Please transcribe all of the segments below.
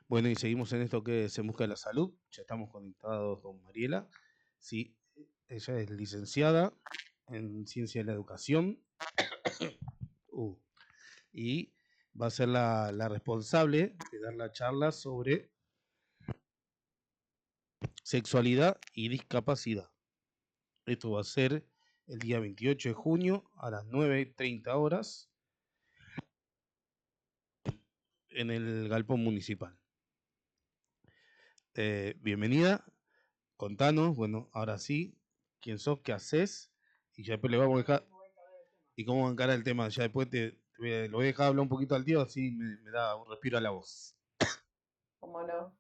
Bueno, y seguimos en esto que es En Busca de la Salud. Ya estamos conectados con Mariela. Sí, ella es licenciada en Ciencia de la Educación uh, y va a ser la responsable de dar la charla sobre sexualidad y discapacidad. Esto va a ser el día 28 de junio a las 9:30 horas en el Galpón Municipal. Bienvenida, contanos, bueno, ahora sí, quién sos, qué haces, y ya después le vamos a dejar, y cómo encarar el tema. Ya después lo voy a dejar hablar un poquito al tío, así me da un respiro a la voz. ¿Cómo no?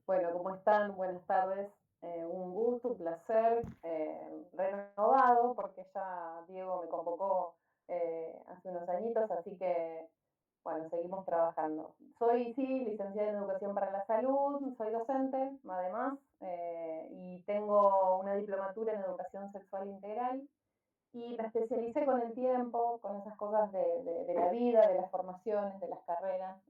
Bueno, ¿cómo están? Buenas tardes. Un gusto, un placer, renovado, porque ya Diego me convocó hace unos añitos, así que, bueno, seguimos trabajando. Soy, sí, licenciada en Educación para la Salud, soy docente, además, y tengo una diplomatura en Educación Sexual Integral, y me especialicé con el tiempo, con esas cosas de la vida, de las formaciones, de las carreras,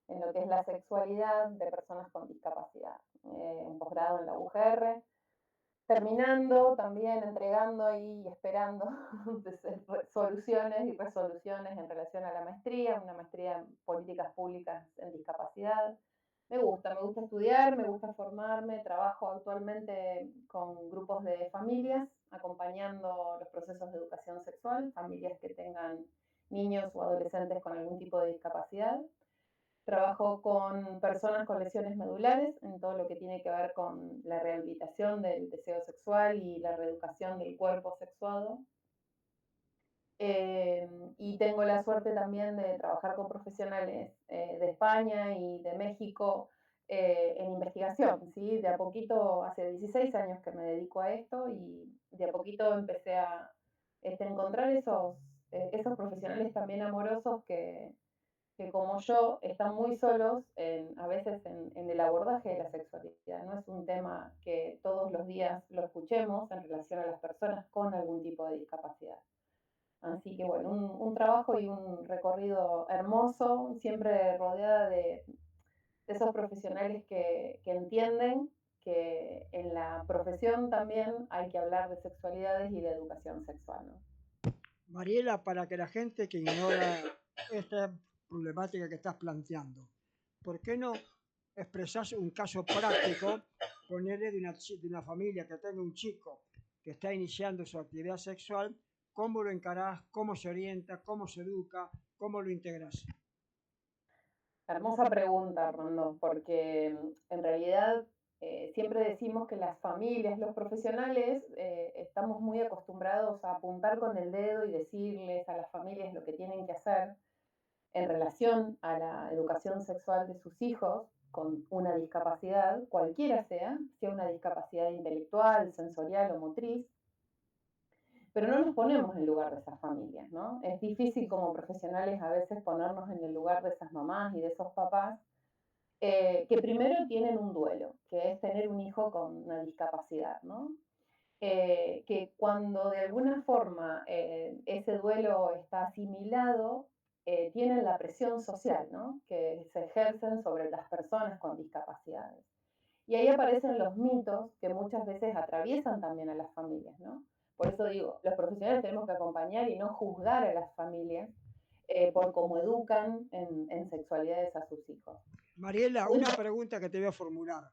en lo que es la sexualidad de personas con discapacidad. Un posgrado en la UGR, terminando también, entregando y esperando soluciones y resoluciones en relación a la maestría, una maestría en políticas públicas en discapacidad. Me gusta estudiar, me gusta formarme, trabajo actualmente con grupos de familias, acompañando los procesos de educación sexual, familias que tengan niños o adolescentes con algún tipo de discapacidad. Trabajo con personas con lesiones medulares en todo lo que tiene que ver con la rehabilitación del deseo sexual y la reeducación del cuerpo sexuado. Y tengo la suerte también de trabajar con profesionales de España y de México en investigación, ¿sí? De a poquito, hace 16 años que me dedico a esto y de a poquito empecé a encontrar esos profesionales también amorosos que como yo están muy solos a veces en el abordaje de la sexualidad. No es un tema que todos los días lo escuchemos en relación a las personas con algún tipo de discapacidad. Así que bueno, un trabajo y un recorrido hermoso, siempre rodeada de esos profesionales que entienden que en la profesión también hay que hablar de sexualidades y de educación sexual, ¿no? Mariela, para que la gente que ignora esta problemática que estás planteando, ¿por qué no expresás un caso práctico, ponerle de una familia que tenga un chico que está iniciando su actividad sexual, cómo lo encarás, cómo se orienta, cómo se educa, cómo lo integras? Hermosa pregunta, Rondón, porque en realidad siempre decimos que las familias, los profesionales, estamos muy acostumbrados a apuntar con el dedo y decirles a las familias lo que tienen que hacer en relación a la educación sexual de sus hijos con una discapacidad, cualquiera sea una discapacidad intelectual, sensorial o motriz, pero no nos ponemos en el lugar de esas familias, ¿no? Es difícil como profesionales a veces ponernos en el lugar de esas mamás y de esos papás que primero tienen un duelo, que es tener un hijo con una discapacidad, ¿no? Que cuando de alguna forma ese duelo está asimilado, tienen la presión social, ¿no? Que se ejercen sobre las personas con discapacidades. Y ahí aparecen los mitos que muchas veces atraviesan también a las familias, ¿no? Por eso digo, los profesionales tenemos que acompañar y no juzgar a las familias por cómo educan en sexualidades a sus hijos. Mariela, una pregunta que te voy a formular.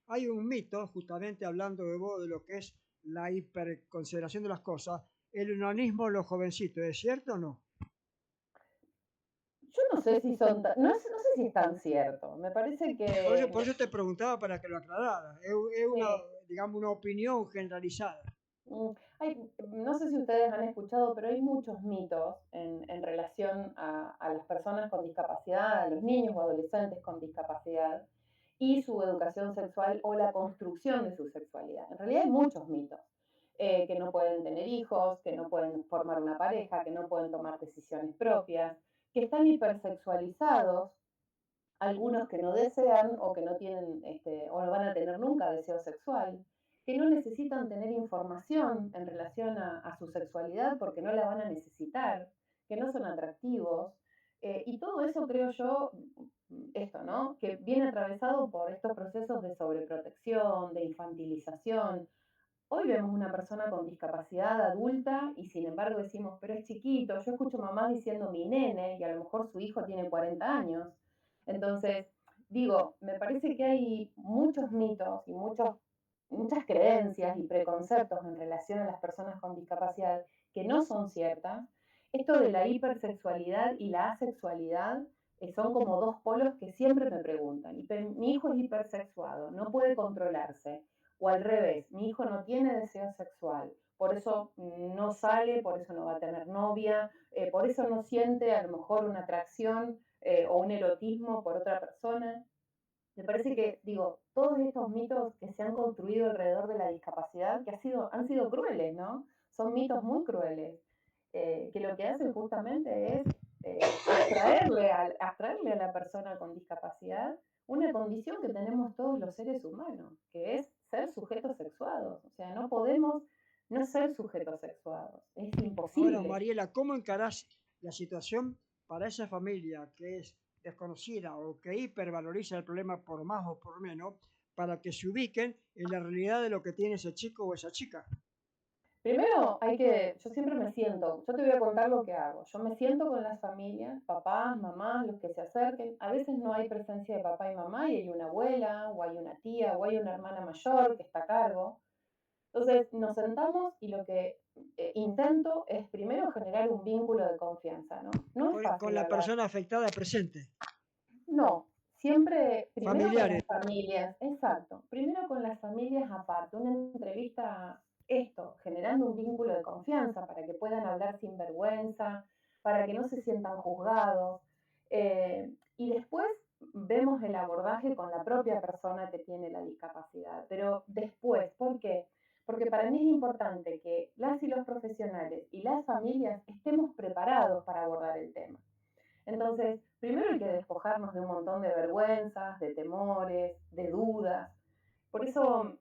Hay un mito, justamente hablando de vos, de lo que es la hiperconsideración de las cosas, el unanismo en los jovencitos, ¿es cierto o no? Yo no sé si son, no sé si es tan cierto. Me parece Por que eso te preguntaba para que lo aclararas. Es una, sí. digamos, una opinión generalizada. No sé si ustedes han escuchado, pero hay muchos mitos en relación a las personas con discapacidad, a los niños o adolescentes con discapacidad y su educación sexual o la construcción de su sexualidad. En realidad hay muchos mitos. Que no pueden tener hijos, que no pueden formar una pareja, que no pueden tomar decisiones propias, que están hipersexualizados, algunos que no desean o que no tienen o no van a tener nunca deseo sexual, que no necesitan tener información en relación a su sexualidad porque no la van a necesitar, que no son atractivos. Y todo eso creo yo esto, ¿no? Que viene atravesado por estos procesos de sobreprotección, de infantilización. Hoy vemos una persona con discapacidad adulta y sin embargo decimos, pero es chiquito. Yo escucho mamás diciendo mi nene y a lo mejor su hijo tiene 40 años. Entonces, digo, me parece que hay muchos mitos y muchas creencias y preconceptos en relación a las personas con discapacidad que no son ciertas. Esto de la hipersexualidad y la asexualidad son como dos polos que siempre me preguntan. Mi hijo es hipersexuado, no puede controlarse. O al revés, mi hijo no tiene deseo sexual, por eso no sale, por eso no va a tener novia, por eso no siente a lo mejor una atracción o un erotismo por otra persona. Me parece que, digo, todos estos mitos que se han construido alrededor de la discapacidad, que han sido crueles, ¿no? Son mitos muy crueles, que lo que hacen justamente es abstraerle a la persona con discapacidad una condición que tenemos todos los seres humanos, que es ser sujetos sexuados. O sea, no podemos no ser sujetos sexuados. Es Ahora, imposible. Mariela, ¿cómo encarás la situación para esa familia que es desconocida o que hipervaloriza el problema por más o por menos, para que se ubiquen en la realidad de lo que tiene ese chico o esa chica? Primero yo siempre me siento, yo te voy a contar lo que hago. Yo me siento con las familias, papás, mamás, los que se acerquen. A veces no hay presencia de papá y mamá y hay una abuela, o hay una tía, o hay una hermana mayor que está a cargo. Entonces nos sentamos y lo que intento es primero generar un vínculo de confianza, ¿no? No es Con fácil la hablar. persona afectada presente. No, siempre, primero con Familiares. las familias, exacto. Primero con las familias aparte, una entrevista, esto, generando un vínculo de confianza para que puedan hablar sin vergüenza, para que no se sientan juzgados. Y después vemos el abordaje con la propia persona que tiene la discapacidad. Pero después, ¿por qué? Porque para mí es importante que las y los profesionales y las familias estemos preparados para abordar el tema. Entonces, primero hay que despojarnos de un montón de vergüenzas, de temores, de dudas. Por eso,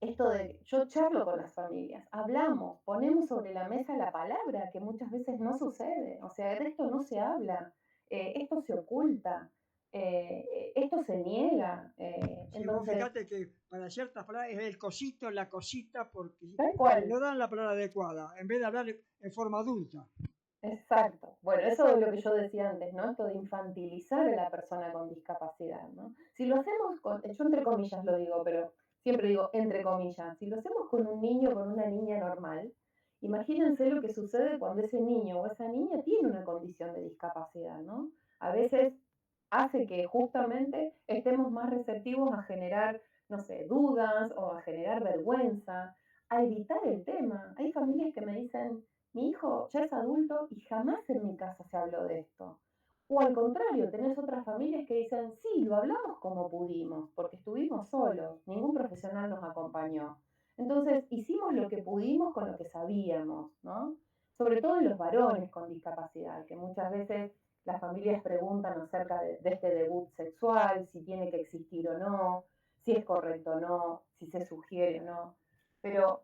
esto de yo charlo con las familias, hablamos, ponemos sobre la mesa la palabra, que muchas veces no sucede. O sea, de esto no se habla, esto se oculta, esto se niega. Si vos Entonces, fijate que para ciertas palabras es el cosito, la cosita, porque tal cual. no dan la palabra adecuada, en vez de hablar en forma adulta. Exacto. Bueno, eso es lo que yo decía antes, ¿no? Esto de infantilizar a la persona con discapacidad, ¿no? Si lo hacemos yo entre comillas lo digo, pero siempre digo entre comillas, si lo hacemos con un niño o con una niña normal, imagínense lo que sucede cuando ese niño o esa niña tiene una condición de discapacidad, ¿no? A veces hace que justamente estemos más receptivos a generar, no sé, dudas o a generar vergüenza, a evitar el tema. Hay familias que me dicen, mi hijo ya es adulto y jamás en mi casa se habló de esto. O al contrario, tenés otras familias que dicen, sí, lo hablamos como pudimos, porque estuvimos solos, ningún profesional nos acompañó. Entonces, hicimos lo que pudimos con lo que sabíamos, ¿no? Sobre todo en los varones con discapacidad, que muchas veces las familias preguntan acerca de este debut sexual, si tiene que existir o no, si es correcto o no, si se sugiere o no. Pero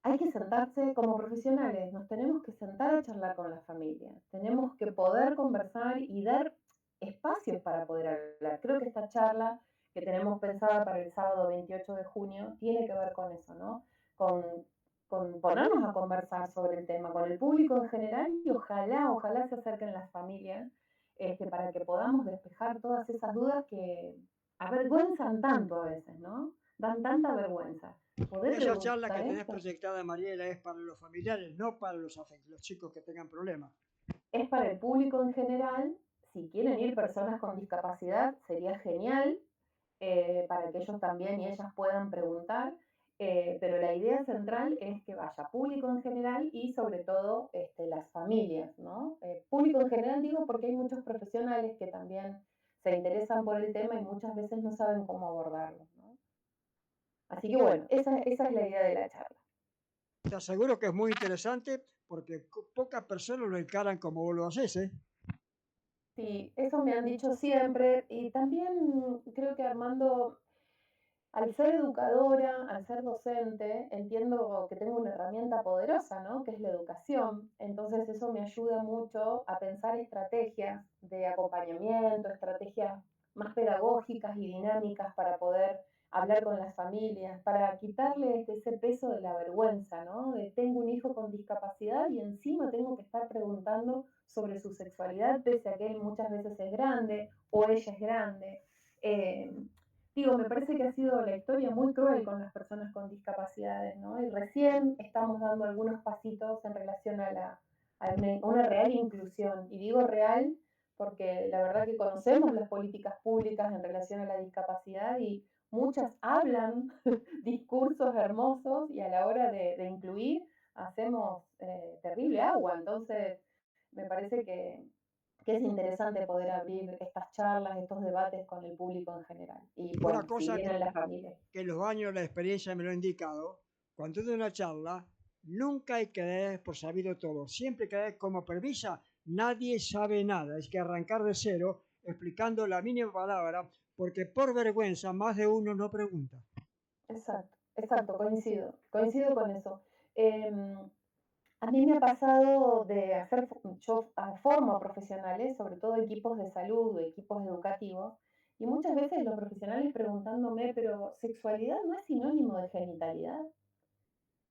hay que sentarse como profesionales, nos tenemos que sentar a charlar con las familias, tenemos que poder conversar y dar espacios para poder hablar. Creo que esta charla que tenemos pensada para el sábado 28 de junio tiene que ver con eso, ¿no? Con, con ponernos a conversar sobre el tema con el público en general y ojalá se acerquen las familias para que podamos despejar todas esas dudas que avergüenzan tanto a veces, ¿no? Dan tanta vergüenza. Poder Esa charla preguntar que tenés esto proyectada, Mariela, es para los familiares, no para los chicos que tengan problemas. es para el público en general. Si quieren ir personas con discapacidad, sería genial para que ellos también y ellas puedan preguntar. Pero la idea central es que vaya público en general y sobre todo las familias, ¿no? Público en general digo porque hay muchos profesionales que también se interesan por el tema y muchas veces no saben cómo abordarlo, ¿no? Así que bueno, esa es la idea de la charla. Te aseguro que es muy interesante porque pocas personas lo encaran como vos lo haces, ¿eh? Sí, eso me han dicho siempre y también creo que al ser educadora, al ser docente, entiendo que tengo una herramienta poderosa, ¿no? Que es la educación. Entonces eso me ayuda mucho a pensar estrategias de acompañamiento, estrategias más pedagógicas y dinámicas para poder hablar con las familias, para quitarle ese peso de la vergüenza, ¿no? De tengo un hijo con discapacidad y encima tengo que estar preguntando sobre su sexualidad, pese a que él muchas veces es grande o ella es grande. Eh, Digo, me parece que ha sido la historia muy cruel con las personas con discapacidades, ¿no? Y recién estamos dando algunos pasitos en relación a una real inclusión. Y digo real porque la verdad que conocemos las políticas públicas en relación a la discapacidad y muchas hablan discursos hermosos y a la hora de incluir hacemos terrible agua. Entonces, me parece que es interesante poder abrir estas charlas, estos debates con el público en general. Y Una bueno, si cosa vienen las familias. que los años, la experiencia me lo ha indicado, cuando doy una charla, nunca hay que dar por sabido todo. Siempre hay que dar como premisa, nadie sabe nada. Hay que arrancar de cero explicando la mínima palabra, porque por vergüenza más de uno no pregunta. Exacto, exacto, coincido con eso. A mí me ha pasado de hacer, yo formo a profesionales, sobre todo equipos de salud o equipos educativos, y muchas veces los profesionales preguntándome, pero ¿sexualidad no es sinónimo de genitalidad?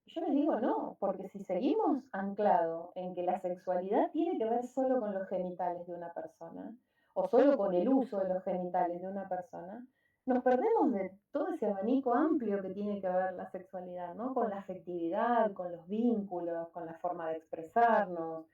Yo les digo no, porque si seguimos anclado en que la sexualidad tiene que ver solo con los genitales de una persona, o solo con el uso de los genitales de una persona, nos perdemos de todo ese abanico amplio que tiene que ver la sexualidad, ¿no? Con la afectividad, con los vínculos, con la forma de expresarnos,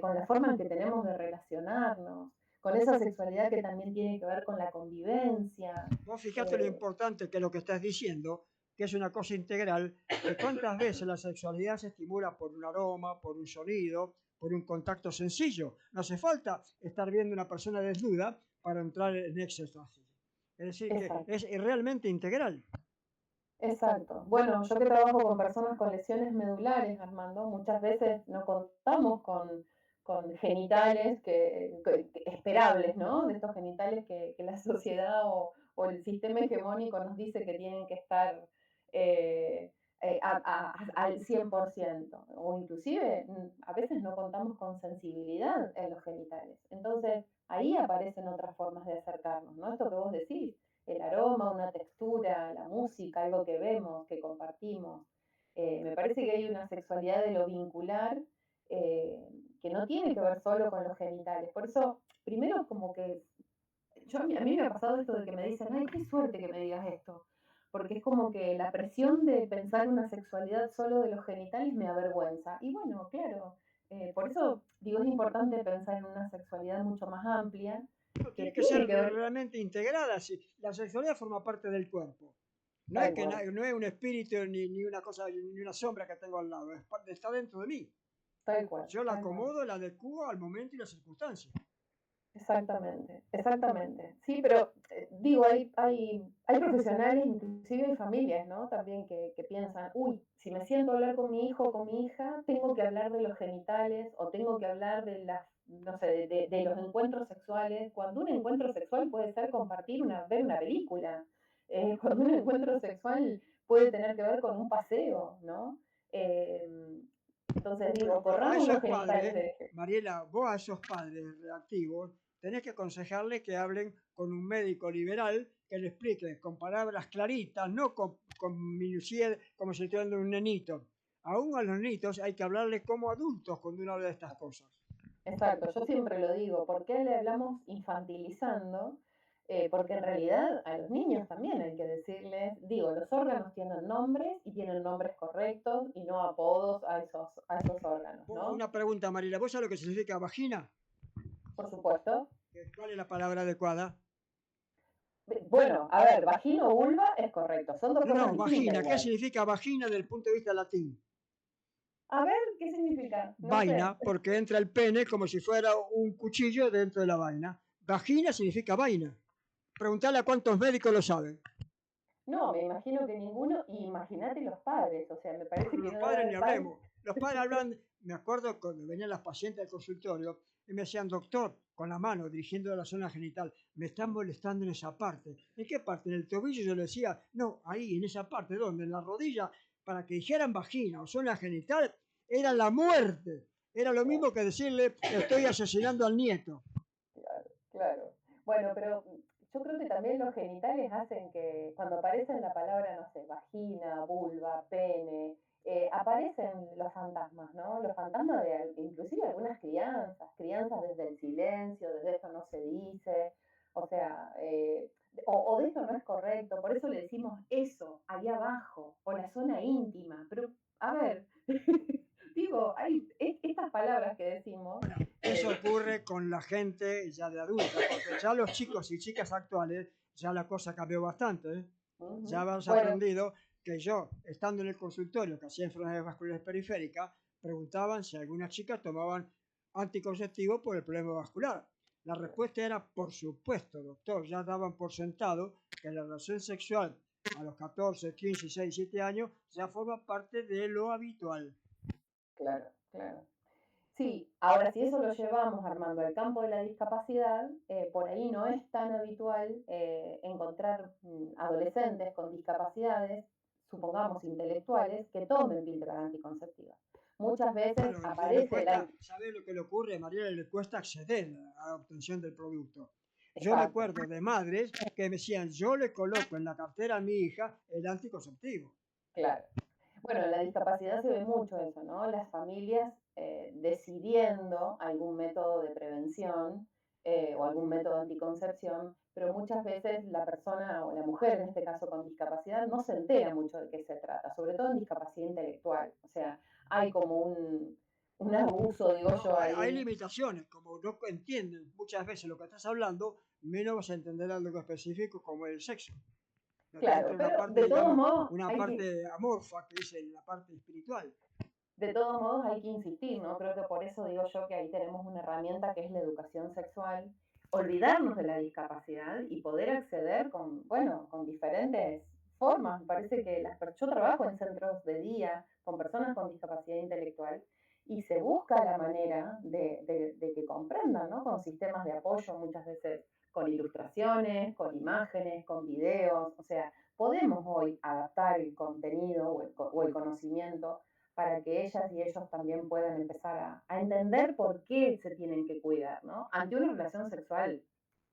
con la forma en que tenemos de relacionarnos, con esa sexualidad que también tiene que ver con la convivencia. Vos fijate lo importante que es lo que estás diciendo, que es una cosa integral, que cuántas veces la sexualidad se estimula por un aroma, por un sonido, por un contacto sencillo. No hace falta estar viendo una persona desnuda para entrar en éxtasis. Es decir, que Exacto. es realmente integral. Exacto. Bueno, yo que trabajo con personas con lesiones medulares, Armando, muchas veces no contamos con genitales que esperables, ¿no? De estos genitales que la sociedad o el sistema hegemónico nos dice que tienen que estar eh, al 100%. O inclusive a veces no contamos con sensibilidad en los genitales. Entonces, ahí aparecen otras formas de acercarnos, ¿no? Esto que vos decís, el aroma, una textura, la música, algo que vemos, que compartimos. Me parece que hay una sexualidad de lo vincular eh, que no tiene que ver solo con los genitales. Por eso, primero como que a mí me ha pasado esto de que me dicen, ay, qué suerte que me digas esto, porque es como que la presión de pensar una sexualidad solo de los genitales me avergüenza. Y bueno, claro, por eso digo, es importante pensar en una sexualidad mucho más amplia, que Tiene que ser tiene que ver realmente integrada. Sí. La sexualidad forma parte del cuerpo. No es, tal que, cual. no es un espíritu ni una cosa, ni una sombra que tengo al lado. Está dentro de mí. Tal cual, Yo la tal cual. acomodo, la adecuo al momento y las circunstancias. Exactamente, exactamente. Sí, pero digo, hay profesionales, inclusive hay familias, ¿no? También que piensan, uy, si me siento a hablar con mi hijo o con mi hija, tengo que hablar de los genitales o tengo que hablar de las, no sé, de los encuentros sexuales, cuando un encuentro sexual puede ser compartir ver una película, cuando un encuentro sexual puede tener que ver con un paseo, ¿no? Entonces digo, Pero a corramos esos los genitales padres, de... Mariela, vos a esos padres reactivos, tenés que aconsejarles que hablen con un médico liberal que le explique con palabras claritas, no con minucier, como si estuviera hablando de un nenito. Aún a los niños hay que hablarles como adultos cuando uno habla de estas cosas. Exacto, yo siempre lo digo, ¿por qué le hablamos infantilizando? Porque en realidad a los niños también hay que decirles, digo, los órganos tienen nombres y tienen nombres correctos y no apodos a esos órganos, ¿no? Una pregunta, Mariela, ¿vos sabés lo que significa vagina? Por supuesto. ¿Cuál es la palabra adecuada? Bueno, a ver, vagina o vulva es correcto, son dos No, cosas no, distintas vagina. ¿Qué igual. significa vagina desde el punto de vista latín? A ver, ¿qué significa? No Vaina, sé. porque entra el pene como si fuera un cuchillo dentro de la vaina. Vagina significa vaina. Preguntale a cuántos médicos lo saben. No, me imagino que ninguno, y imagínate los padres, o sea, me parece que Los no debe padres ni haber padres. hablemos. Los padres hablan, me acuerdo cuando venían las pacientes al consultorio y me decían, doctor, con la mano dirigiendo a la zona genital, me están molestando en esa parte. ¿En qué parte? En el tobillo. Yo le decía, no, ahí, en esa parte, ¿dónde? En la rodilla, para que dijeran vagina o zona genital, era la muerte. Era lo mismo que decirle, estoy asesinando al nieto. Claro, claro. Bueno, pero yo creo que también los genitales hacen que cuando aparecen la palabra, no sé, vagina, vulva, pene, aparecen los fantasmas, ¿no? Los fantasmas de inclusive algunas crianzas desde el silencio, desde eso no se dice, o sea, o de eso no es correcto, por eso le decimos eso, ahí abajo, o la zona íntima, pero a ver, digo, hay estas palabras que decimos. Bueno, eso ocurre con la gente ya de adulta, porque ya los chicos y chicas actuales, ya la cosa cambió bastante, ¿eh? Ya hemos Bueno, aprendido que yo, estando en el consultorio que hacía enfermedades vasculares periféricas, preguntaban si algunas chicas tomaban anticonceptivos por el problema vascular. La respuesta era, por supuesto, doctor, ya daban por sentado que la relación sexual a los 14, 15, 16, 17 años ya forma parte de lo habitual. claro, claro. Sí, ahora si eso lo llevamos, Armando, al campo de la discapacidad, por ahí no es tan habitual encontrar adolescentes con discapacidades, supongamos intelectuales, que tomen píldoras anticonceptivas. Muchas veces Claro, le aparece cuesta, ¿sabe lo que le ocurre, Mariela? Le cuesta acceder a la obtención del producto. Yo Exacto, recuerdo de madres que me decían, yo le coloco en la cartera a mi hija el anticonceptivo. claro. Bueno, en la discapacidad se ve mucho eso, ¿no? Las familias decidiendo algún método de prevención o algún método de anticoncepción, pero muchas veces la persona o la mujer, en este caso con discapacidad, no se entera mucho de qué se trata, sobre todo en discapacidad intelectual. O sea, hay como un abuso, digo No, yo, hay ahí. limitaciones, como no entienden muchas veces lo que estás hablando, menos vas a entender algo específico como el sexo. Dentro Claro, de una pero parte, de todos digamos, modos una hay que, parte amorfa, que es la parte espiritual. de todos modos hay que insistir, ¿no? Creo que por eso digo yo que ahí tenemos una herramienta que es la educación sexual, olvidarnos de la discapacidad y poder acceder con, bueno, con diferentes formas. Me parece que yo trabajo en centros de día con personas con discapacidad intelectual y se busca la manera de que comprendan, ¿no? Con sistemas de apoyo, muchas veces con ilustraciones, con imágenes, con videos, o sea, podemos hoy adaptar el contenido o el conocimiento para que ellas y ellos también puedan empezar a entender por qué se tienen que cuidar, ¿no? Ante una relación sexual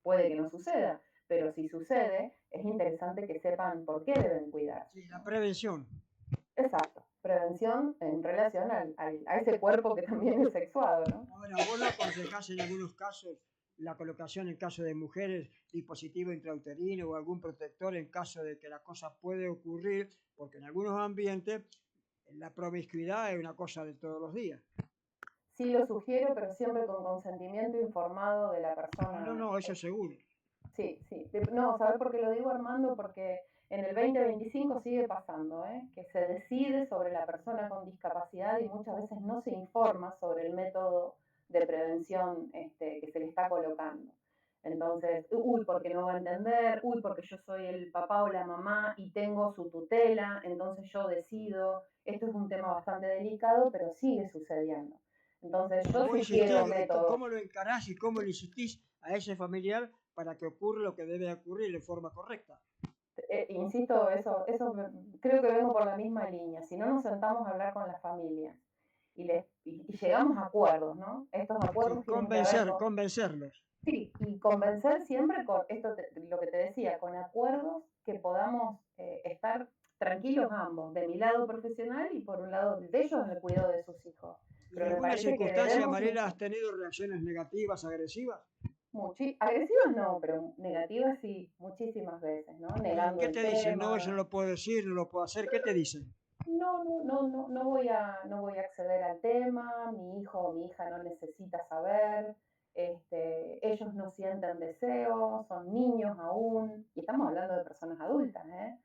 puede que no suceda, pero si sucede, es interesante que sepan por qué deben cuidarse, Sí, la ¿no? prevención. Exacto, prevención en relación a ese cuerpo que también es sexuado, ¿no? Ahora, vos no aconsejás en algunos casos la colocación en caso de mujeres, dispositivo intrauterino o algún protector en caso de que la cosa puede ocurrir, porque en algunos ambientes la promiscuidad es una cosa de todos los días. Sí lo sugiero, pero siempre con consentimiento informado de la No, persona. no, eso seguro. Sí, sí. No, ¿sabes por qué lo digo, Armando? Porque en el 2025 sigue pasando, ¿eh? Que se decide sobre la persona con discapacidad y muchas veces no se informa sobre el método de prevención que se le está colocando. Entonces, uy, porque no va a entender, uy, porque yo soy el papá o la mamá y tengo su tutela, entonces yo decido. Esto es un tema bastante delicado, pero sigue sucediendo. Entonces, yo Vos sugiero insistís, métodos. ¿cómo lo encarás y cómo le insistís a ese familiar para que ocurra lo que debe ocurrir de forma correcta? Insisto, creo que vengo por la misma línea. Si no nos sentamos a hablar con las familias y llegamos a acuerdos, ¿no? Estos Sí, acuerdos tienen que ver con, convencerlos. sí, y convencer siempre con esto, lo que te decía, con acuerdos que podamos estar tranquilos ambos, de mi lado profesional y por un lado de ellos en el cuidado de sus hijos. ¿Y en Pero me alguna parece que circunstancia, debemos Mariela, has tenido reacciones negativas, agresivas? agresivas no, pero negativas sí, muchísimas veces, ¿no? ¿Y Negando qué el te dicen? No, eso no tema. lo puedo decir, no lo puedo hacer. ¿Qué te dicen? No voy a acceder al tema, mi hijo o mi hija no necesita saber, ellos no sienten deseo, son niños aún, y estamos hablando de personas adultas, ¿eh?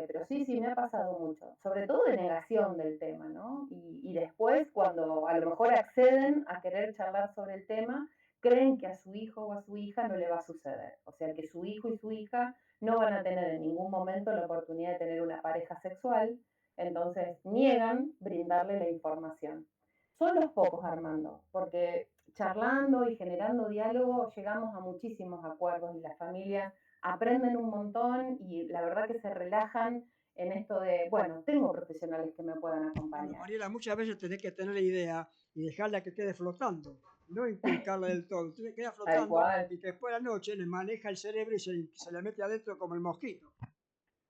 Pero sí, sí, me ha pasado mucho, sobre todo de negación del tema, ¿no? Y después, cuando a lo mejor acceden a querer charlar sobre el tema, creen que a su hijo o a su hija no le va a suceder. O sea, que su hijo y su hija no van a tener en ningún momento la oportunidad de tener una pareja sexual, entonces niegan brindarle la información. Son los pocos, Armando, porque charlando y generando diálogo llegamos a muchísimos acuerdos y las familias aprenden un montón y la verdad que se relajan en esto de, bueno, tengo profesionales que me puedan Bueno, acompañar. Mariela, muchas veces tenés que tener la idea y dejarla que quede flotando, no inculcarla del todo. Entonces queda Tal flotando cual. y que después a la noche le maneja el cerebro y se le mete adentro como el mosquito.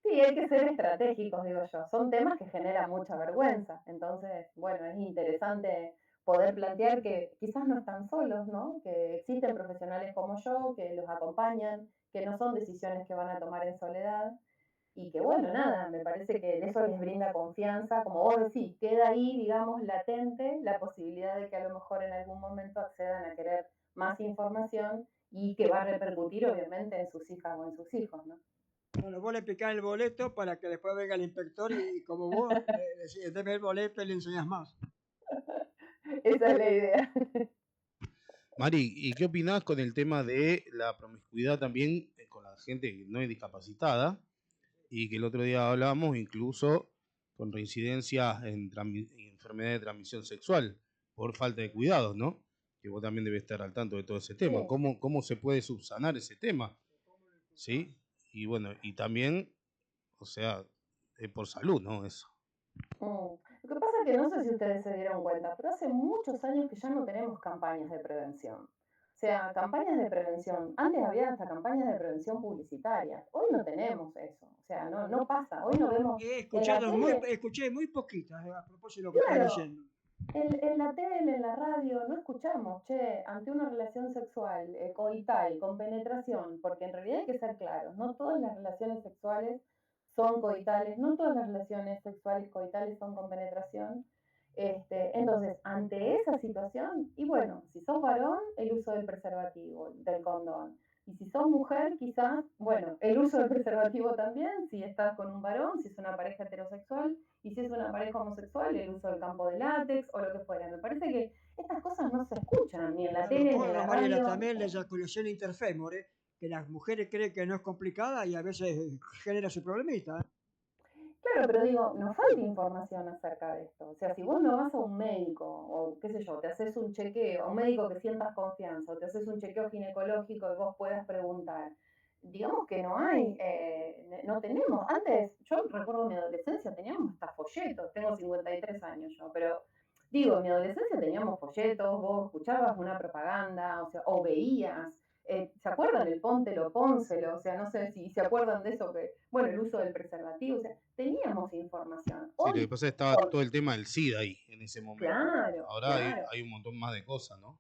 Sí, hay que ser estratégicos, digo yo. Son temas que generan mucha vergüenza. Entonces, bueno, es interesante poder plantear que quizás no están solos, ¿no? Que existen profesionales como yo que los acompañan, que no son decisiones que van a tomar en soledad y que, bueno, nada, me parece que eso les brinda confianza. Como vos decís, queda ahí, digamos, latente la posibilidad de que a lo mejor en algún momento accedan a querer más información y que va a repercutir, obviamente, en sus hijas o en sus hijos, ¿no? Bueno, vos le picás el boleto para que después venga el inspector y como vos le decís, deme el boleto y le enseñás más. Esa es la idea. Mari, ¿y qué opinás con el tema de la promiscuidad también con la gente que no es discapacitada? Y que el otro día hablábamos incluso con reincidencia en enfermedades de transmisión sexual por falta de cuidados, ¿no? Que vos también debes estar al tanto de todo ese tema. Sí. ¿Cómo se puede subsanar ese tema? ¿Sí? Y bueno, y también, o sea, por salud, ¿no? Eso. Lo que pasa es que no sé si ustedes se dieron cuenta, pero hace muchos años que ya no tenemos campañas de prevención. O sea, campañas de prevención. Antes había hasta campañas de prevención publicitarias. Hoy no tenemos eso. O sea, no pasa. Hoy no vemos He en la escuchado tele. escuché muy poquitas a propósito de lo que estás Claro, diciendo. en la tele, en la radio, no escuchamos, che, ante una relación sexual, coital, con penetración, porque en realidad hay que ser claros, no todas las relaciones sexuales son coitales, no todas las relaciones sexuales coitales son con penetración. Entonces, ante esa situación, y bueno, si sos varón, el uso del preservativo, del condón. Y si sos mujer, quizás, bueno, el uso del preservativo también, si estás con un varón, si es una pareja heterosexual, y si es una pareja homosexual, el uso del campo de látex o lo que fuera. Me parece que estas cosas no se escuchan ni en la tele ni en la Mariela, radio. también la eyaculación interfémore, que las mujeres creen que no es complicada y a veces genera su problemita. Claro, pero digo, nos falta información acerca de esto. O sea, si vos no vas a un médico, o qué sé yo, te haces un chequeo, a un médico que sientas confianza, o te haces un chequeo ginecológico y vos puedas preguntar, digamos que no hay, no tenemos. Antes, yo recuerdo mi adolescencia, teníamos hasta folletos, tengo 53 años yo, pero digo, en mi adolescencia teníamos folletos, vos escuchabas una propaganda, o sea, o veías. ¿Se acuerdan del póntelo, pónselo? O sea, no sé si se acuerdan de eso, que, bueno, el uso del preservativo, o sea, teníamos información. Sí, lo que Hoy, pasa es que estaba todo el tema del SIDA ahí en ese momento. claro, Ahora claro. hay un montón más de cosas, ¿no?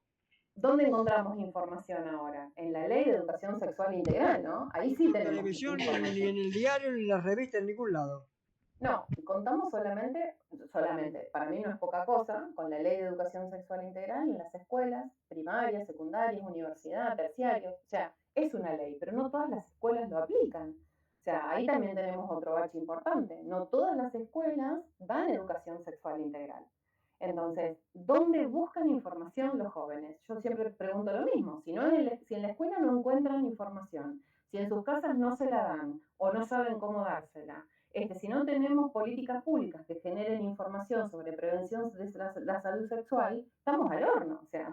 ¿Dónde encontramos información ahora? En la Ley de Educación Sexual Integral, ¿no? Ahí sí En tenemos televisión, ni información. en el diario, ni en las revistas, en ningún lado. No, contamos solamente, para mí no es poca cosa, con la Ley de Educación Sexual Integral en las escuelas, primarias, secundarias, universidad, terciarios. O sea, es una ley, pero no todas las escuelas lo aplican. O sea, ahí también tenemos otro bache importante. No todas las escuelas dan educación sexual integral. Entonces, ¿dónde buscan información los jóvenes? Yo siempre pregunto lo mismo. Si, no si en la escuela no encuentran información, si en sus casas no se la dan o no saben cómo dársela, si no tenemos políticas públicas que generen información sobre prevención de la salud sexual, estamos al horno. O sea,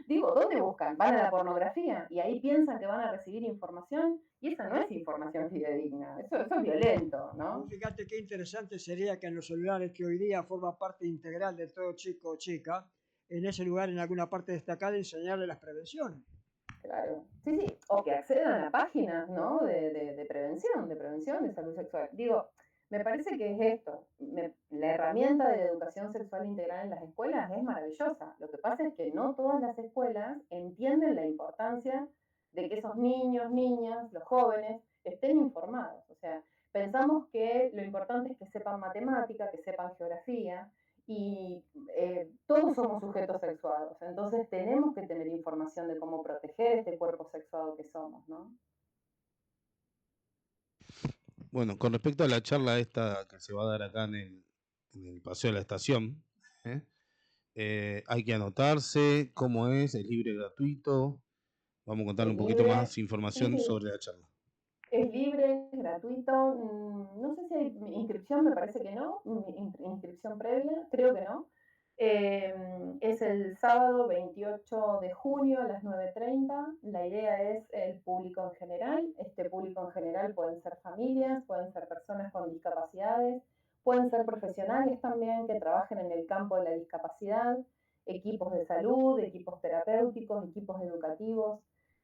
digo, ¿dónde buscan? Van a la pornografía y ahí piensan que van a recibir información y esa no es información fidedigna, eso es violento, ¿no? Fíjate qué interesante sería que en los celulares que hoy día forman parte integral de todo chico o chica, en ese lugar, en alguna parte destacada, enseñarle las prevenciones. Claro, sí, sí, o que accedan a páginas, ¿no? De prevención, de salud sexual. Digo, me parece que es esto. La herramienta de la educación sexual integral en las escuelas es maravillosa. Lo que pasa es que no todas las escuelas entienden la importancia de que esos niños, niñas, los jóvenes estén informados. O sea, pensamos que lo importante es que sepan matemática, que sepan geografía, y todos somos sujetos sexuados, entonces tenemos que tener información de cómo proteger este cuerpo sexuado que somos, ¿no? Bueno, con respecto a la charla esta que se va a dar acá en el Paseo de la Estación, ¿eh? Hay que anotarse, cómo es libre, gratuito. Vamos a contarle Es un poquito libre, más sí, información sí, sobre la charla. es libre, es gratuito, no sé si hay inscripción, me parece que no, inscripción previa, creo que no. Es el sábado 28 de junio a las 9:30. La idea es el público en general. Este público en general pueden ser familias, pueden ser personas con discapacidades, pueden ser profesionales también que trabajen en el campo de la discapacidad, equipos de salud, equipos terapéuticos, equipos educativos.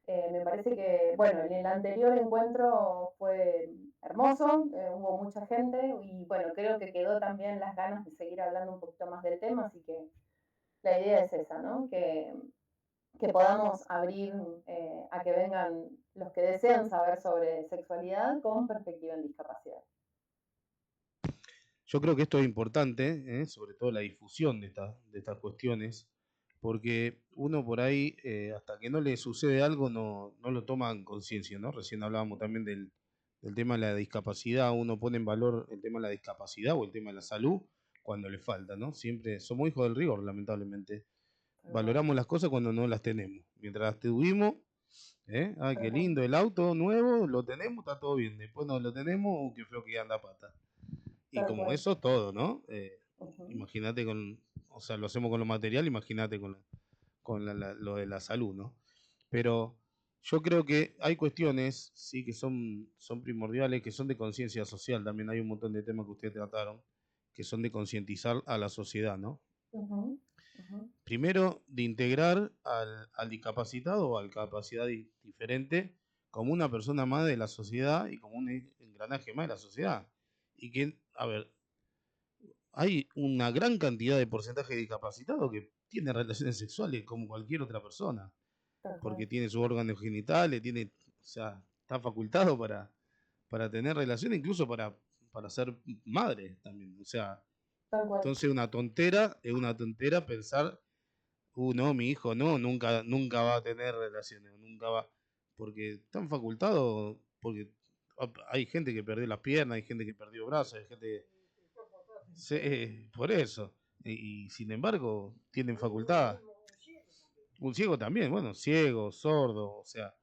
Me parece que, bueno, en el anterior encuentro fue hermoso, hubo mucha gente y bueno, creo que quedó también las ganas de seguir hablando un poquito más del tema, así que la idea es esa, ¿no? Que podamos abrir a que vengan los que desean saber sobre sexualidad con perspectiva en discapacidad. Yo creo que esto es importante, sobre todo la difusión de estas cuestiones, porque uno por ahí, hasta que no le sucede algo, no lo toma en conciencia, ¿no? Recién hablábamos también del tema de la discapacidad, uno pone en valor el tema de la discapacidad o el tema de la salud cuando le falta, ¿no? Siempre somos hijos del rigor, lamentablemente. Valoramos las cosas cuando no las tenemos. Mientras las tuvimos, ay, qué lindo, el auto nuevo, lo tenemos, está todo bien. Después no lo tenemos, qué feo que anda a pata. Y como eso, todo, ¿no? Imagínate o sea, lo hacemos con lo material, imagínate con lo de la salud, ¿no? Pero yo creo que hay cuestiones, sí, que son primordiales, que son de conciencia social. También hay un montón de temas que ustedes trataron, que son de concientizar a la sociedad, ¿no? Primero, de integrar al discapacitado o al capacidad diferente como una persona más de la sociedad y como un engranaje más de la sociedad. Y que, a ver, hay una gran cantidad de porcentaje de discapacitados que tiene relaciones sexuales como cualquier otra persona, porque tiene sus órganos genitales, o sea, está facultado para tener relaciones, incluso para ser madre también. O sea, entonces es una tontera pensar, no, mi hijo no, nunca va a tener relaciones, nunca va, porque están facultados, porque hay gente que perdió las piernas, hay gente que perdió brazos, hay gente que sí, por eso. Y sin embargo, tienen facultad. Un ciego también, bueno, ciego, sordo, o sea,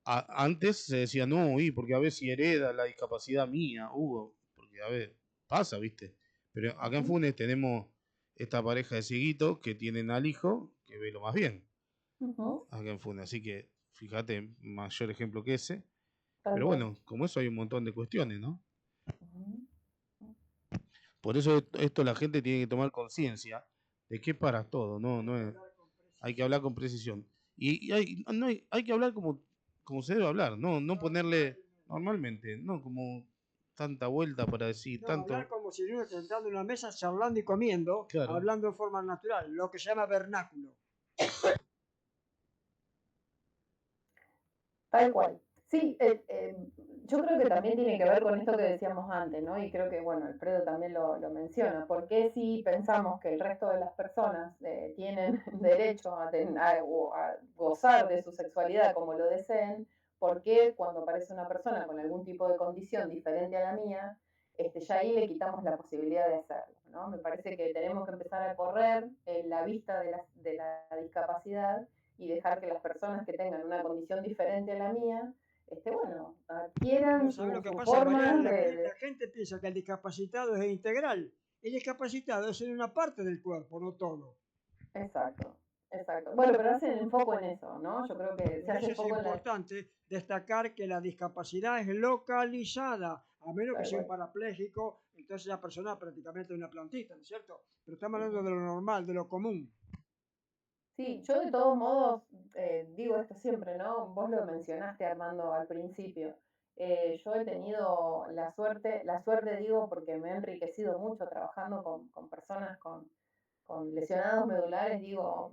antes se decía, no, porque a ver si hereda la discapacidad mía, Hugo, porque a ver, pasa, ¿viste? Pero acá en Funes tenemos esta pareja de cieguitos que tienen al hijo que ve lo más bien. Acá en Funes, así que fíjate, mayor ejemplo que ese. Pero bueno, como eso hay un montón de cuestiones, ¿no? Por eso esto la gente tiene que tomar conciencia de que es para todo, hay que hablar con precisión. Y hay que hablar como se debe hablar, no ponerle normalmente, no como tanta vuelta para decir No, tanto. hablar como si uno sentado en una mesa charlando y comiendo, Claro. hablando de forma natural, lo que se llama vernáculo. Tal cual. Sí, yo creo que también tiene que ver con esto que decíamos antes, ¿no? Y creo que, bueno, Alfredo también lo menciona. ¿Por qué si pensamos que el resto de las personas tienen derecho a gozar de su sexualidad como lo deseen? ¿Por qué cuando aparece una persona con algún tipo de condición diferente a la mía, ya ahí le quitamos la posibilidad de hacerlo, ¿no? Me parece que tenemos que empezar a correr en la vista de la discapacidad y dejar que las personas que tengan una condición diferente a la mía, bueno, adquieran ¿Sabes lo que su pasa, forma Mariana? La gente piensa que el discapacitado es integral. El discapacitado es en una parte del cuerpo, no todo. Exacto, exacto. Bueno, pero hacen el foco en eso, ¿no? Yo creo que se Por hace eso el es foco en la... importante destacar que la discapacidad es localizada, a menos que Tal sea un cual. parapléjico, entonces la persona prácticamente es una plantita, ¿no es cierto? Pero estamos hablando de lo normal, de lo común. Sí, yo de todos modos digo esto siempre, ¿no? Vos lo mencionaste, Armando, al principio. Yo he tenido la suerte digo, porque me he enriquecido mucho trabajando con personas con lesionados medulares, digo,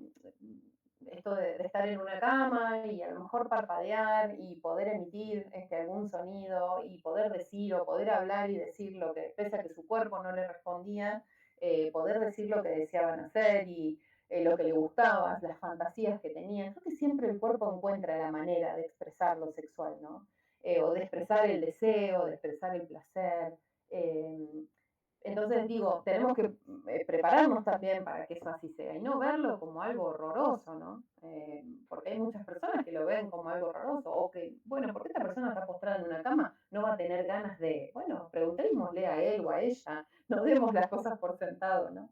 esto de estar en una cama y a lo mejor parpadear y poder emitir algún sonido y poder decir o poder hablar y decir lo que, pese a que su cuerpo no le respondía, poder decir lo que deseaban hacer y lo que le gustaba, las fantasías que tenían. Creo que siempre el cuerpo encuentra la manera de expresar lo sexual, ¿no? O de expresar el deseo, de expresar el placer. Entonces digo, tenemos que prepararnos también para que eso así sea y no verlo como algo horroroso, ¿no? Porque hay muchas personas que lo ven como algo horroroso o que, bueno, porque esta persona está postrada en una cama, no va a tener ganas de, bueno, preguntémosle a él o a ella, no demos las cosas por sentado, ¿no?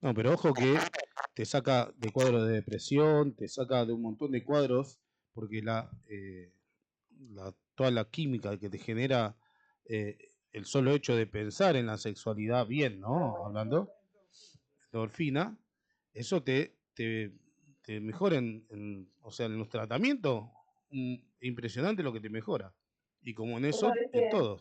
No, pero ojo que te saca de cuadros de depresión, te saca de un montón de cuadros, porque toda la química que te genera eh, el solo hecho de pensar en la sexualidad bien, ¿no? Hablando, endorfina, eso te mejora o sea, en los tratamientos, impresionante lo que te mejora. Y como en Vos eso, sabés en todo.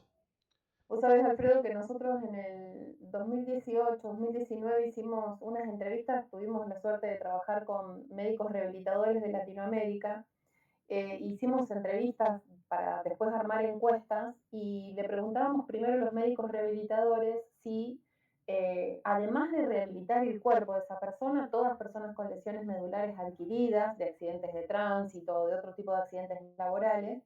vos sabés, Alfredo, que nosotros en el 2018, 2019 hicimos unas entrevistas, tuvimos la suerte de trabajar con médicos rehabilitadores de Latinoamérica, hicimos entrevistas para después armar encuestas y le preguntábamos primero a los médicos rehabilitadores si, además de rehabilitar el cuerpo de esa persona, todas personas con lesiones medulares adquiridas, de accidentes de tránsito o de otro tipo de accidentes laborales,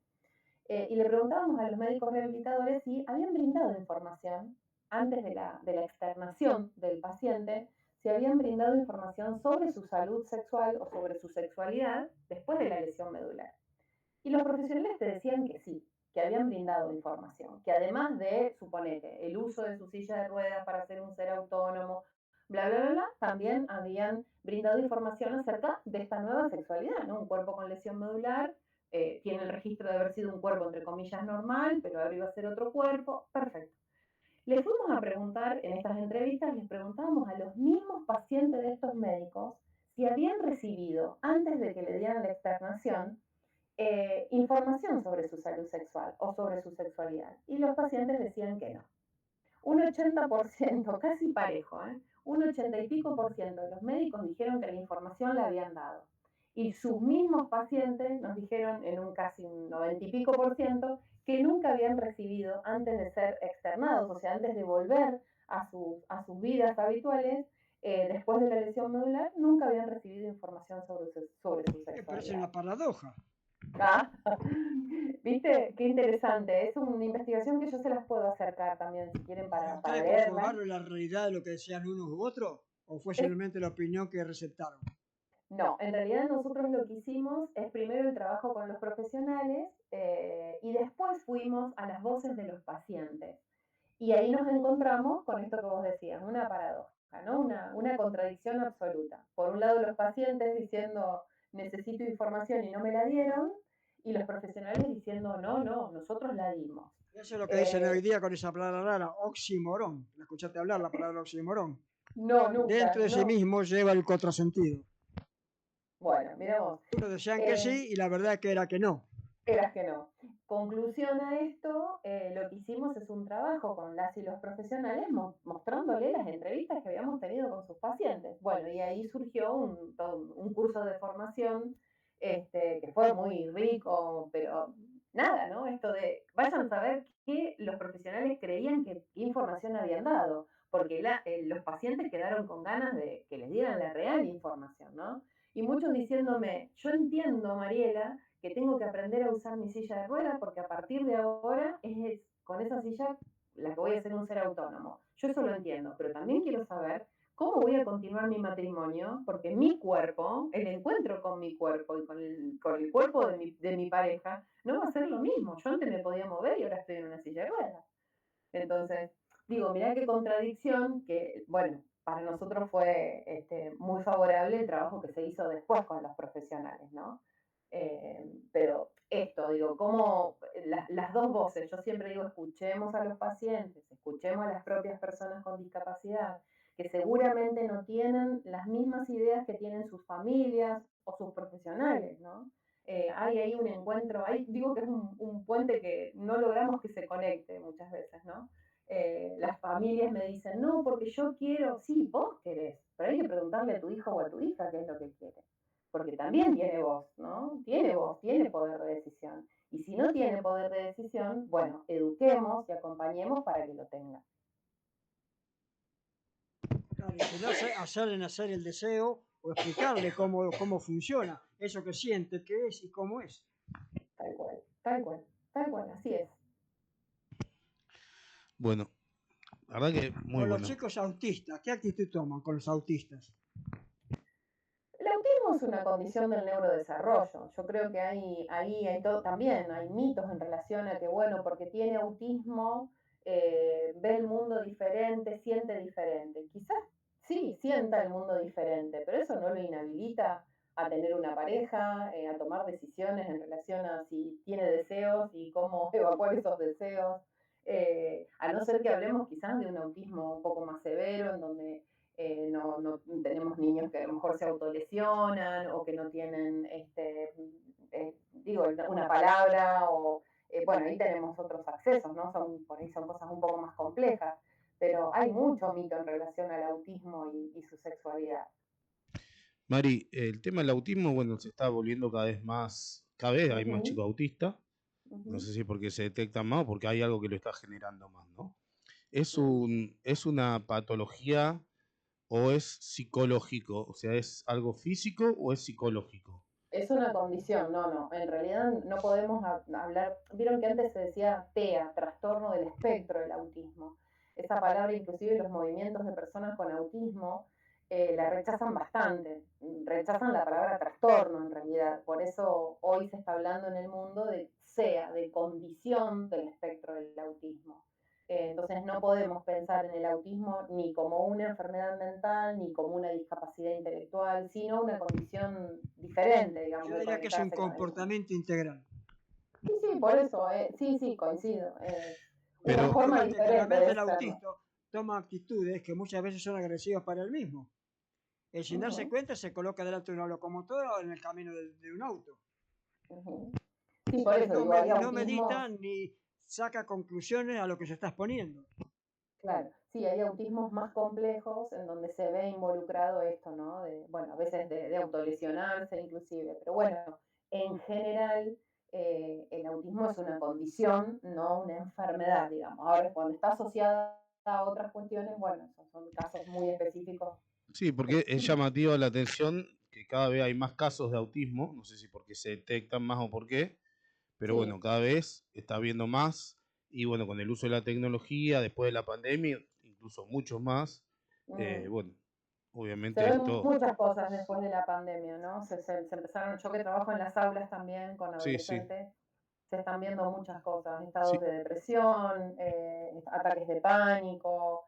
y le preguntábamos a los médicos rehabilitadores si habían brindado información antes de la externación del paciente, si habían brindado información sobre su salud sexual o sobre su sexualidad después de la lesión medular. Y los profesionales te decían que sí, que habían brindado información, que además de, suponete, el uso de su silla de ruedas para ser un ser autónomo, bla, bla, bla, bla, también habían brindado información acerca de esta nueva sexualidad, ¿no? Un cuerpo con lesión medular, tiene el registro de haber sido un cuerpo, entre comillas, normal, pero ahora iba a ser otro cuerpo, perfecto. Le fuimos a preguntar, en estas entrevistas, les preguntábamos a los mismos pacientes de estos médicos si habían recibido, antes de que le dieran la externación, información sobre su salud sexual o sobre su sexualidad. Y los pacientes decían que no. Un 80%, casi parejo, un 80 y pico por ciento de los médicos dijeron que la información la habían dado. Y sus mismos pacientes nos dijeron en un casi un 90 y pico por ciento que nunca habían recibido antes de ser externados, o sea, antes de volver a sus vidas habituales, después de la lesión medular, nunca habían recibido información sobre su Me parece sexualidad. una paradoja. Ah, ¿viste? Qué interesante. Es una investigación que yo se las puedo acercar también, si quieren, ¿Y para ustedes leerla. comprobaron la realidad de lo que decían unos u otros? ¿O fue simplemente la opinión que receptaron? No, en realidad nosotros lo que hicimos es primero el trabajo con los profesionales y después fuimos a las voces de los pacientes. Y ahí nos encontramos con esto que vos decías, una paradoja, ¿no? Una contradicción absoluta. Por un lado los pacientes diciendo necesito información y no me la dieron, y los profesionales diciendo no, no, nosotros la dimos. Eso es lo que dicen hoy día con esa palabra rara, oxímoron. ¿La escuchaste hablar, la palabra oxímoron? No, nunca, Dentro de sí no. mismo lleva el contrasentido. Bueno, miramos. Unos decían que sí y la verdad es que era que no. Eras que no. Conclusión a esto, lo que hicimos es un trabajo con las y los profesionales mostrándole las entrevistas que habíamos tenido con sus pacientes. Bueno, y ahí surgió un curso de formación que fue muy rico, pero nada, ¿no? Esto de, vayan a saber qué los profesionales creían que qué información habían dado, porque los pacientes quedaron con ganas de que les dieran la real información, ¿no? Y muchos diciéndome, yo entiendo, Mariela, que tengo que aprender a usar mi silla de ruedas porque a partir de ahora es con esa silla la que voy a ser un ser autónomo. Yo eso lo entiendo, pero también quiero saber cómo voy a continuar mi matrimonio porque mi cuerpo, el encuentro con mi cuerpo y con el cuerpo de mi pareja, no va a ser lo mismo. Yo antes me podía mover y ahora estoy en una silla de ruedas. Entonces, digo, mirá qué contradicción que, bueno, para nosotros fue muy favorable el trabajo que se hizo después con los profesionales, ¿no? Pero esto, digo, como las dos voces, yo siempre digo, escuchemos a los pacientes, escuchemos a las propias personas con discapacidad, que seguramente no tienen las mismas ideas que tienen sus familias o sus profesionales, ¿no? Hay ahí un encuentro, digo que es un puente que no logramos que se conecte muchas veces, ¿no? Las familias me dicen, no, porque yo quiero, sí, vos querés, pero hay que preguntarle a tu hijo o a tu hija qué es lo que quiere, porque también tiene voz, ¿no? Tiene voz, tiene poder de decisión. Y si no tiene poder de decisión, bueno, eduquemos y acompañemos para que lo tenga. Claro, y si no, hacerle nacer el deseo o explicarle cómo funciona, eso que siente, qué es y cómo es. Tal cual, tal cual, tal cual, así es. Bueno, la verdad que muy Con los bueno. chicos autistas, ¿qué actitud toman con los autistas? El autismo es una condición del neurodesarrollo. Yo creo que ahí hay todo, también hay mitos en relación a que, bueno, porque tiene autismo, ve el mundo diferente, siente diferente. Quizás sí, sienta el mundo diferente, pero eso no lo inhabilita a tener una pareja, a tomar decisiones en relación a si tiene deseos y cómo evacuar esos deseos, a no ser que hablemos quizás de un autismo un poco más severo, en donde no tenemos niños que a lo mejor se autolesionan o que no tienen, digo, una palabra o, bueno, ahí tenemos otros accesos, ¿no? Por ahí son cosas un poco más complejas, pero hay mucho mito en relación al autismo y su sexualidad. Mari, el tema del autismo, bueno, se está volviendo cada vez hay más chicos autistas. No sé si es porque se detectan más o porque hay algo que lo está generando más, ¿no? ¿Es una patología o es psicológico? O sea, ¿es algo físico o es psicológico? Es una condición, no. En realidad no podemos hablar. Vieron que antes se decía TEA, trastorno del espectro del autismo. Esa palabra, inclusive los movimientos de personas con autismo, la rechazan bastante. Rechazan la palabra trastorno en realidad. Por eso hoy se está hablando en el mundo de SEA, de condición del espectro del autismo. Entonces no podemos pensar en el autismo ni como una enfermedad mental, ni como una discapacidad intelectual, sino una condición diferente, digamos. Yo diría que es un comportamiento integral. Sí, por eso, sí, coincido. Pero, una forma diferente de el serlo. autista toma actitudes que muchas veces son agresivas para él mismo. Sin darse cuenta se coloca delante de una locomotora o en el camino de un auto. Sí, por eso, No medita ni saca conclusiones a lo que se está exponiendo. Claro, sí, hay autismos más complejos en donde se ve involucrado esto, ¿no? Bueno, a veces de autolesionarse inclusive, pero bueno, en general el autismo es una condición, no una enfermedad, digamos. Ahora, cuando está asociada a otras cuestiones, bueno, esos son casos muy específicos. Sí, porque es llamativo la atención que cada vez hay más casos de autismo, no sé si porque se detectan más o por qué, pero bueno, cada vez está habiendo más y bueno, con el uso de la tecnología, después de la pandemia, incluso muchos más, bueno, obviamente se ven esto... muchas cosas después de la pandemia, ¿no? Se empezaron, yo que trabajo en las aulas también con adolescentes, se están viendo muchas cosas, estados de depresión, ataques de pánico,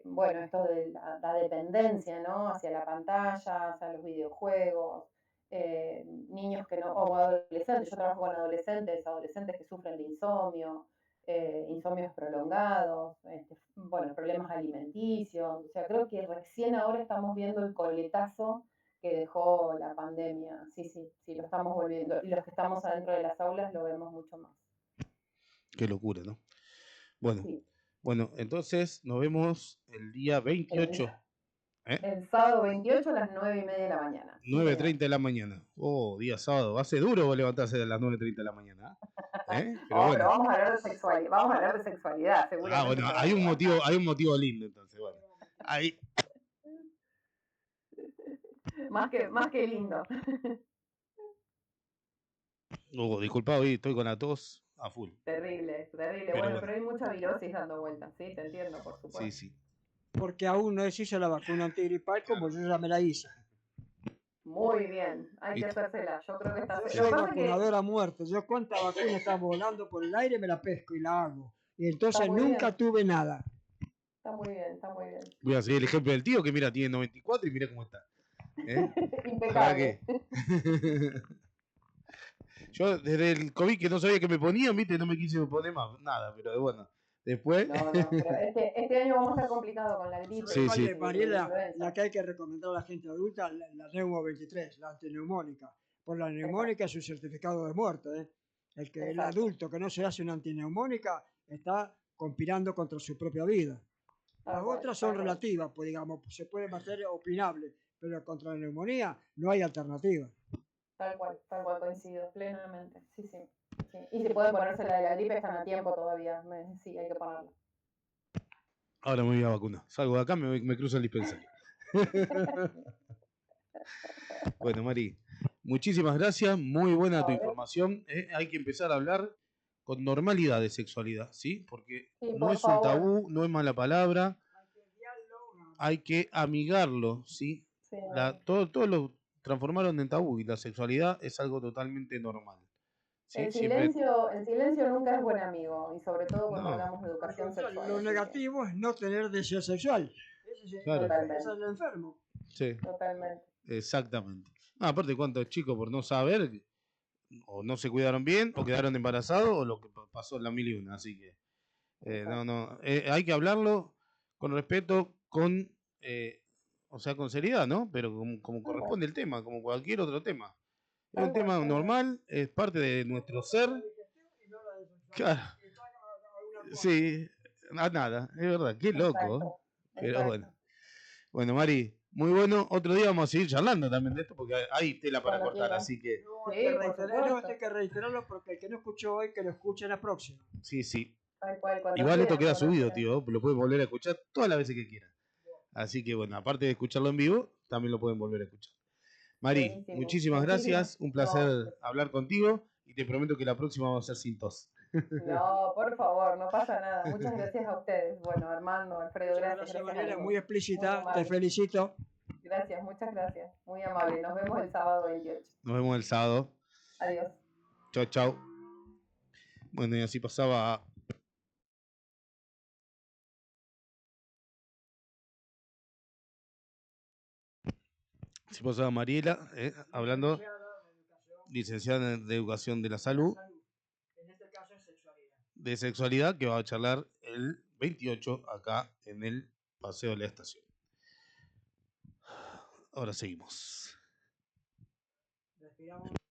bueno, esto de la dependencia, ¿no? Hacia la pantalla, hacia los videojuegos, niños que no, o adolescentes, yo trabajo con adolescentes que sufren de insomnio, insomnios prolongados, bueno, problemas alimenticios, o sea, creo que recién ahora estamos viendo el coletazo que dejó la pandemia. Sí, lo estamos volviendo. Y los que estamos adentro de las aulas lo vemos mucho más. Qué locura, ¿no? Bueno, entonces nos vemos el día 28. El sábado 28 a las 9:30 de la mañana. 9:30 de la mañana. Oh, día sábado. Hace duro levantarse a las 9:30 de la mañana. Pero bueno. Pero vamos a hablar de sexualidad. Vamos a hablar de sexualidad, seguramente. Bueno, hay un motivo lindo, entonces, bueno. Ahí. más que lindo. Disculpa, hoy estoy con la tos a full. Terrible. Bueno, pero hay mucha virosis dando vueltas, ¿sí? Te entiendo, por supuesto. Sí. Porque aún no se hizo la vacuna antigripal como yo ya me la hice. Muy bien, hay que hacérsela. Yo creo que está... Yo soy vacunador a muerte. Yo cuánta vacuna está volando por el aire me la pesco y la hago. Y entonces nunca tuve nada. Está muy bien. Voy a seguir el ejemplo del tío que mira, tiene 94 y mira cómo está. Impecable. Yo desde el COVID que no sabía que me ponía, viste, no me quise poner más, nada, pero bueno, después... No, pero este año vamos a estar complicado con la gripe. Sí. Mariela, la que hay que recomendar a la gente adulta, la Neumo 23, la antineumónica. Por la neumónica es un certificado de muerte. El adulto que no se hace una antineumónica está conspirando contra su propia vida. Las otras son relativas, pues digamos, se puede hacer opinable, pero contra la neumonía no hay alternativa. Tal cual, coincido plenamente. Sí. Y si pueden ponerse la de la gripe, están a tiempo todavía. Sí, hay que ponerla. Ahora me voy a vacunar. Salgo de acá, me cruzo el dispensario. Bueno, Mari, muchísimas gracias. Muy buena tu información. Hay que empezar a hablar con normalidad de sexualidad, ¿sí? Porque no es un tabú, no es mala palabra. Hay que amigarlo, ¿sí? Todo lo transformaron en tabú y la sexualidad es algo totalmente normal. ¿Sí? El silencio nunca es buen amigo, y sobre todo cuando hablamos de educación sexual. Lo negativo es no tener deseo sexual. Claro. Totalmente. Ese es el enfermo. Sí, Totalmente. exactamente. Aparte, cuántos chicos por no saber, o no se cuidaron bien, o quedaron embarazados, o lo que pasó en la 1001. Así que, no, hay que hablarlo con respeto, o sea, con seriedad, ¿no? Pero como corresponde el tema, como cualquier otro tema. Es un tema normal, es parte de nuestro ser. Claro. Sí, nada, es verdad, qué loco. Exacto. Pero bueno. Exacto. Bueno, Mari, muy bueno. Otro día vamos a seguir charlando también de esto porque hay tela para Cuando cortar, quieran. así que No, Sí, por supuesto. esto hay que reiterarlo porque el que no escuchó hoy, que lo escuche la próxima. sí, sí. Tal cual, cuando Igual esto quieran, queda cuando subido, quieran. tío. Lo pueden volver a escuchar todas las veces que quieran. Así que bueno, aparte de escucharlo en vivo, también lo pueden volver a escuchar. Mari, Buenísimo. muchísimas gracias. Un placer hablar contigo y te prometo que la próxima va a ser sin tos. No, por favor, no pasa nada. Muchas gracias a ustedes. Bueno, Armando, Alfredo, Muchas gracias. gracias, Gracias a Mariela, los muy dos. explícita, Muy te amable. felicito. Gracias, muchas gracias. Muy amable. Nos vemos el sábado 28. Nos vemos el sábado. Adiós. Chao, chao. Bueno, y así pasaba. Así pasaba Mariela, hablando, licenciada de Educación de la Salud, En este caso, sexualidad. de sexualidad, que va a charlar el 28 acá en el Paseo de la Estación. Ahora seguimos. Respiramos.